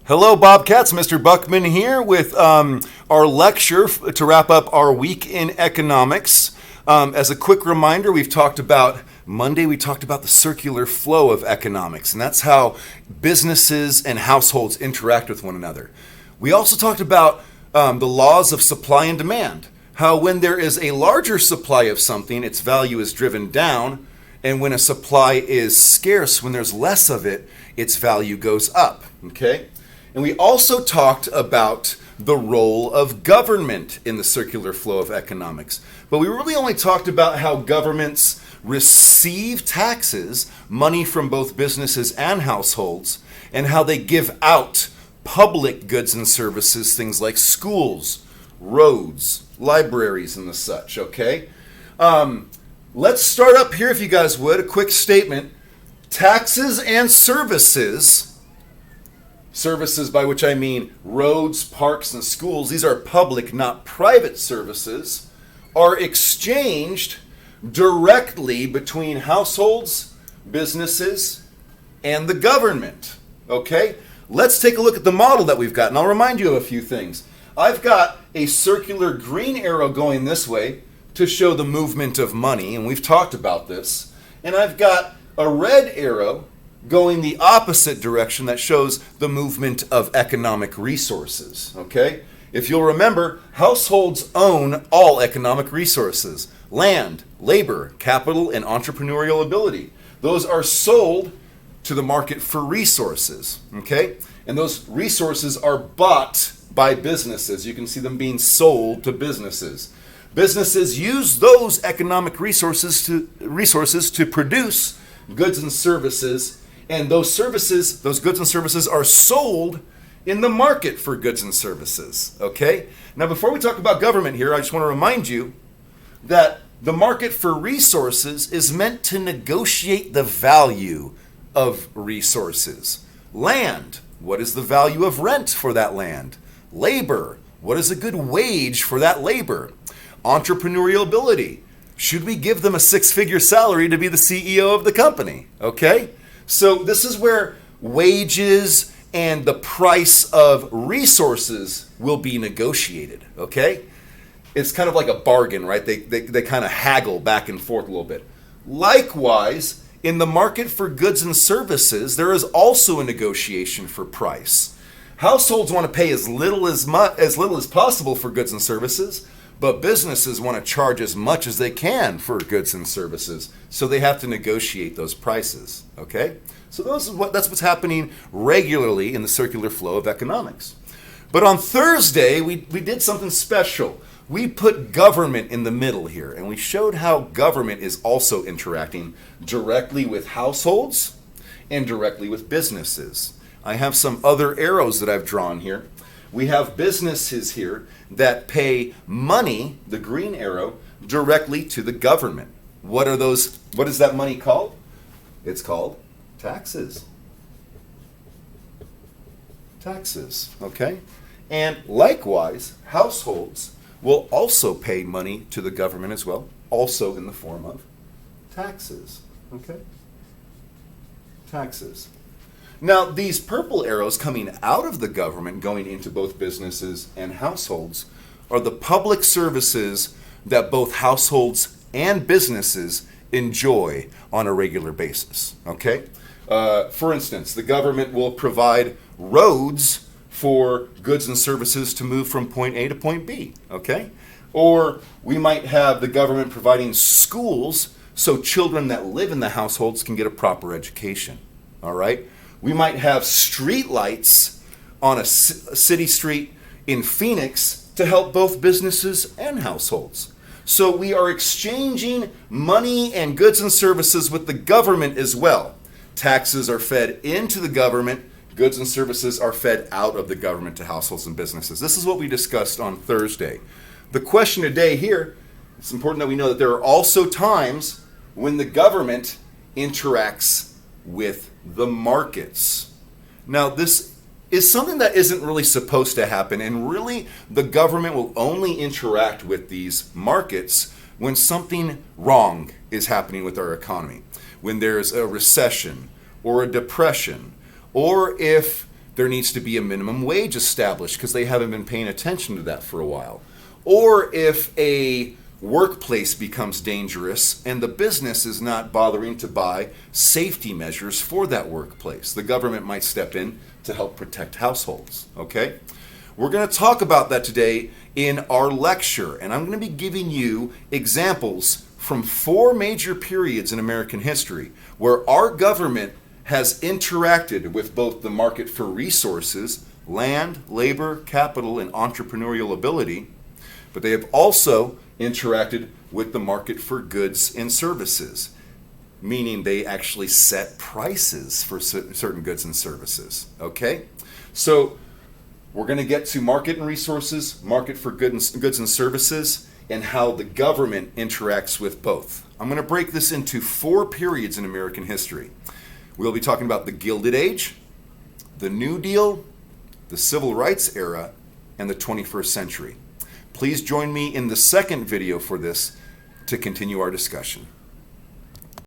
Hello, Bobcats. Mr. Buckman here with our lecture to wrap up our week in economics. As a quick reminder, we talked about the circular flow of economics, and that's how businesses and households interact with one another. We also talked about the laws of supply and demand, how when there is a larger supply of something, its value is driven down, and when a supply is scarce, when there's less of it, its value goes up, okay? And we also talked about the role of government in the circular flow of economics. But we really only talked about how governments receive taxes, money from both businesses and households, and how they give out public goods and services, things like schools, roads, libraries, and the such, okay? Let's start up here, if you guys would, a quick statement. Taxes and services by which I mean roads, parks, and schools, these are public, not private services, are exchanged directly between households, businesses, and the government. Okay? Let's take a look at the model that we've got, and I'll remind you of a few things. I've got a circular green arrow going this way to show the movement of money, and we've talked about this. And I've got a red arrow going the opposite direction that shows the movement of economic resources, okay? If you'll remember, households own all economic resources: land, labor, capital, and entrepreneurial ability. Those are sold to the market for resources, okay? And those resources are bought by businesses. You can see them being sold to businesses. Businesses use those economic resources to produce goods and services, and those goods and services are sold in the market for goods and services, okay? Now, before we talk about government here, I just want to remind you that the market for resources is meant to negotiate the value of resources. Land, what is the value of rent for that land? Labor, what is a good wage for that labor? Entrepreneurial ability, should we give them a six-figure salary to be the CEO of the company, okay? So this is where wages and the price of resources will be negotiated, okay? It's kind of like a bargain, right? They kind of haggle back and forth a little bit. Likewise, in the market for goods and services, there is also a negotiation for price. Households want to pay as little as possible for goods and services, but businesses want to charge as much as they can for goods and services, so they have to negotiate those prices, okay? So that's what's happening regularly in the circular flow of economics. But on Thursday, we did something special. We put government in the middle here, and we showed how government is also interacting directly with households and directly with businesses. I have some other arrows that I've drawn here. We have businesses here that pay money, the green arrow, directly to the government. What is that money called? It's called taxes. Taxes, okay? And likewise, households will also pay money to the government as well, also in the form of taxes, okay? Taxes. Now, these purple arrows coming out of the government, going into both businesses and households, are the public services that both households and businesses enjoy on a regular basis, okay? For instance, the government will provide roads for goods and services to move from point A to point B, okay? Or we might have the government providing schools so children that live in the households can get a proper education, all right? We might have street lights on a city street in Phoenix to help both businesses and households. So we are exchanging money and goods and services with the government as well. Taxes are fed into the government. Goods and services are fed out of the government to households and businesses. This is what we discussed on Thursday. The question today here, it's important that we know that there are also times when the government interacts with the markets. Now, this is something that isn't really supposed to happen, and really the government will only interact with these markets when something wrong is happening with our economy, when there's a recession or a depression, or if there needs to be a minimum wage established because they haven't been paying attention to that for a while. Or if a workplace becomes dangerous and the business is not bothering to buy safety measures for that workplace, the government might step in to help protect households. Okay? We're going to talk about that today in our lecture, and I'm going to be giving you examples from 4 major periods in American history where our government has interacted with both the market for resources, land, labor, capital, and entrepreneurial ability, but they have also interacted with the market for goods and services, meaning they actually set prices for certain goods and services. Okay? So we're going to get to market and resources, market for goods and services, and how the government interacts with both. I'm going to break this into 4 periods in American history. We'll be talking about the Gilded Age, the New Deal, the Civil Rights Era, and the 21st century. Please join me in the second video for this to continue our discussion.